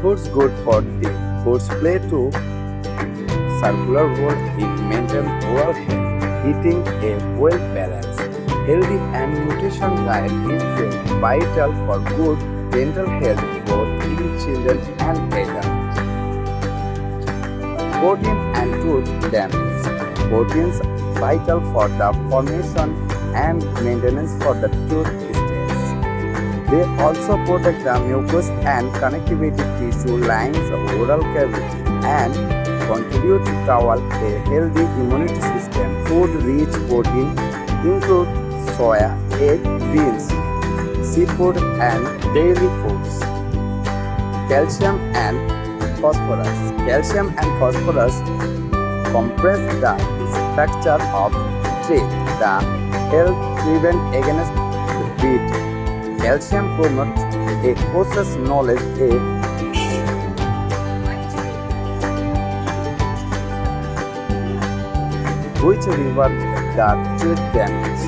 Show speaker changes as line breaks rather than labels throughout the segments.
Foods good for the foods play to circular role in maintaining oral health. Eating a well-balanced, healthy and nutrition diet is vital for good dental health both in children and adults. Protein and tooth damage. Proteins vital for the formation and maintenance for the tooth stays. They also protect the mucous and connectivity tissue lines of oral cavity and contribute toward a healthy immunity system. Food-rich protein include soya, egg, beans, seafood and dairy foods. Calcium and phosphorus. Calcium and phosphorus compress the structure of teeth. The help prevent against bleeding. Calcium promotes a process known as which reverse the tooth damage.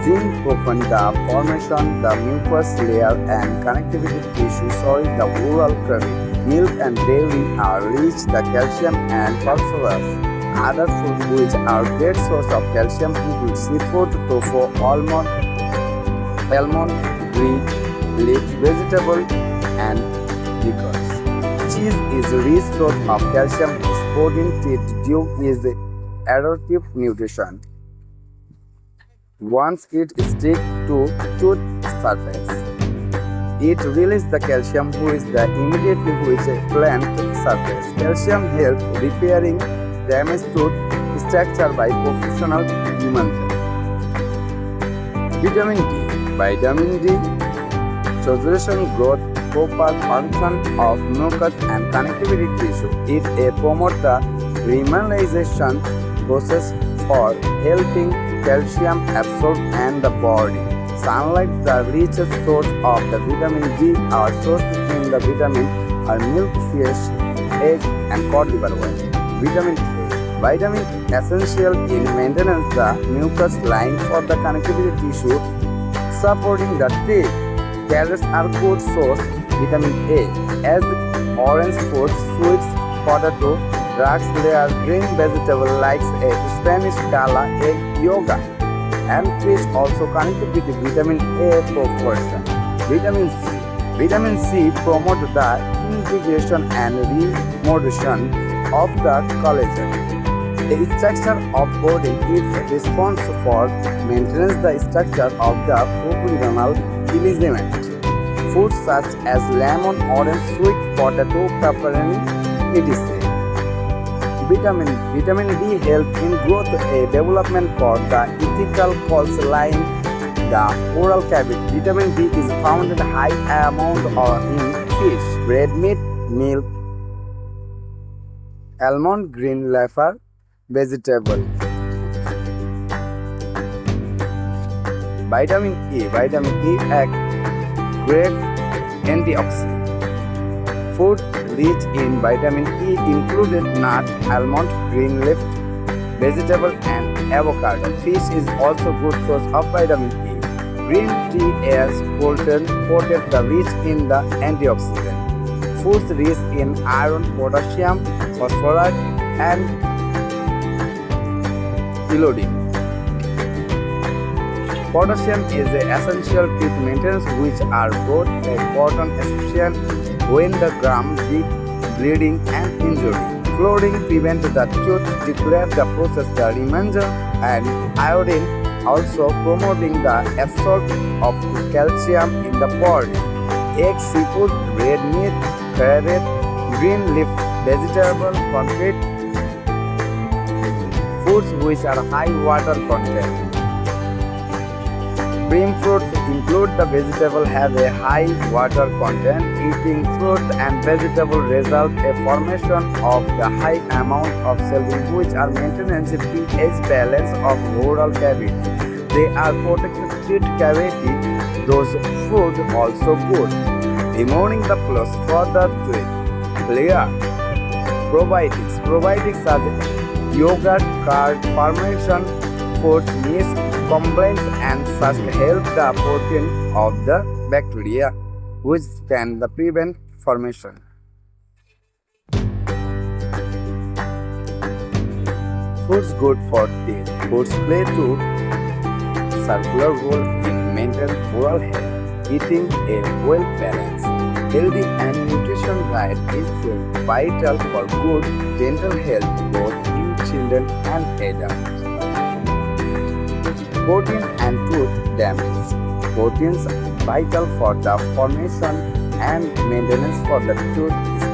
Zinc prevents the formation, the mucous layer and connectivity tissue soil the oral cavity. Milk and dairy are rich the calcium and phosphorus. Other foods which are great source of calcium include seafood, tofu, almond, wheat, leaf vegetable, and liquors. Cheese is a rich source of calcium. Protein teeth due is adaptive nutrition. Once it sticks to tooth surface, it releases the calcium which the immediately which plant surface. Calcium helps repairing damaged tooth structure by professional human. Vitamin D. Vitamin D saturation growth, proper function of mucus and connectivity tissue. It promotes the remineralization process for helping calcium absorb and the body. Sunlight, the richest source of the vitamin D, are sourced in the vitamin are milk, fish, egg, and cod liver oil. Vitamin A. Vitamin essential in maintenance the mucous line for the connectivity tissue, supporting the teeth. Carrots are good source vitamin A, as orange fruits, sweets, potato, drugs, layer green vegetable like a Spanish cala, egg, yogurt, and fish also connected with vitamin A proportion. Vitamin C. Vitamin C promotes the integration and remodulation of the collagen. The structure of protein is responsible for maintenance the structure of the pulmonary element. Foods such as lemon, orange, sweet potato, pepperoni, etc. Vitamin D helps in growth development for the ethical cells line the oral cavity. Vitamin D is found in high amount in fish, red meat, milk, almond, green leaf vegetable. Vitamin E. Vitamin E acts great antioxidant. Food rich in vitamin E included nut, almond, green leaf, vegetable and avocado. Fish is also good source of vitamin E. Green tea is potent the rich in the antioxidant. Foods rich in iron, potassium, phosphorus and iodine. Potassium is essential teeth maintenance which are both important especially when the gum bleeding and injury. Fluoride prevents the tooth declare the process the remainder and iodine also promoting the absorption of calcium in the body. Egg, seafood, red meat, carrot, green leaf vegetable contain foods which are high water content. Cream fruits include the vegetable have a high water content. Eating fruit and vegetable result a formation of the high amount of cells which are maintenance pH balance of oral cavity. They are protected teeth cavity. Those food also good. Removing the plus further tooth layer. Probiotics are yogurt, curd, fermentation, foods, yeast, complaints and such help the protein of the bacteria which can prevent formation. Foods good for teeth. Foods play to circular role in maintain oral health. Eating a well-balanced, healthy and nutrition diet is vital for good dental health both in children and adults. Protein and tooth damage. Proteins vital for the formation and maintenance for the tooth